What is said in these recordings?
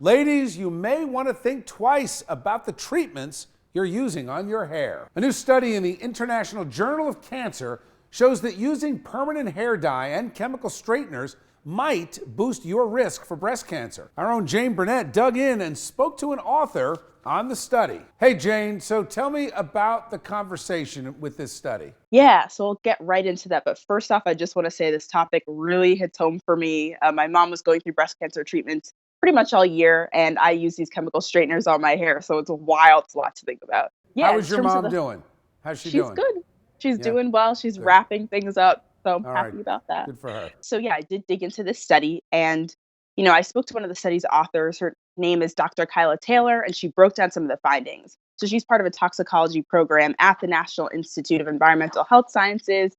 Ladies, you may want to think twice about the treatments you're using on your hair. A new study in the International Journal of Cancer shows that using permanent hair dye and chemical straighteners might boost your risk for breast cancer. Our own Jane Burnett dug in and spoke to an author on the study. Hey Jane, so tell me about the conversation with this study. Yeah, so we'll get right into that. But first off, I just want to say this topic really hits home for me. My mom was going through breast cancer treatments pretty much all year, and I use these chemical straighteners on my hair. So it's wild. It's a lot to think about. How Yeah, in is your terms of mom doing? How's she she's doing? good. She's Yeah, doing well. She's good. wrapping things up. So I'm All right, happy about that. good for her. So yeah, I did dig into this study and I spoke to one of the study's authors. Her name is Dr. Kyla Taylor, and she broke down some of the findings. So she's part of a toxicology program at the National Institute of Environmental Health Sciences.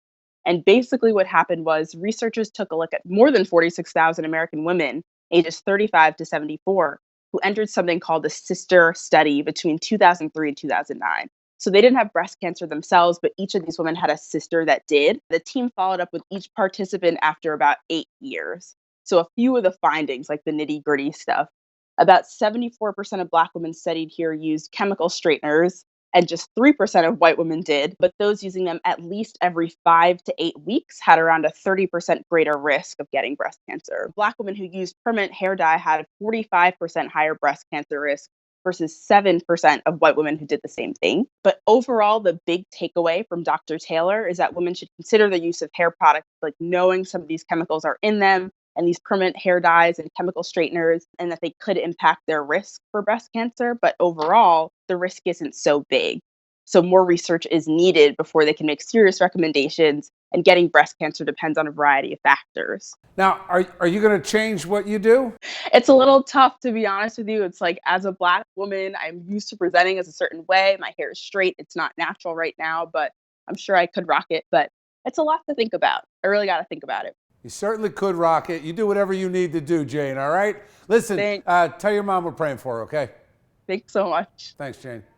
And basically what happened was researchers took a look at more than 46,000 American women ages 35 to 74 who entered something called the sister study between 2003 and 2009. So they didn't have breast cancer themselves, but each of these women had a sister that did. The team followed up with each participant after about 8 years. So a few of the findings, like the nitty gritty stuff, about 74% of Black women studied here used chemical straighteners, and just 3% of white women did. But those using them at least every 5 to 8 weeks had around a 30% greater risk of getting breast cancer. Black women who used permanent hair dye had a 45% higher breast cancer risk versus 7% of white women who did the same thing. But overall, the big takeaway from Dr. Taylor is that women should consider the use of hair products, like knowing some of these chemicals are in them and these permanent hair dyes and chemical straighteners, and that they could impact their risk for breast cancer. But overall, the risk isn't so big. So more research is needed before they can make serious recommendations, and getting breast cancer depends on a variety of factors. Now, are you going to change what you do? It's a little tough, to be honest with you. It's like, as a Black woman, I'm used to presenting as a certain way. My hair is straight. It's not natural right now, but I'm sure I could rock it. But it's a lot to think about. I really got to think about it. You certainly could rock it. You do whatever you need to do, Jane, all right? Listen, Thanks. tell your mom we're praying for her, okay? Thanks so much. Thanks, Jane.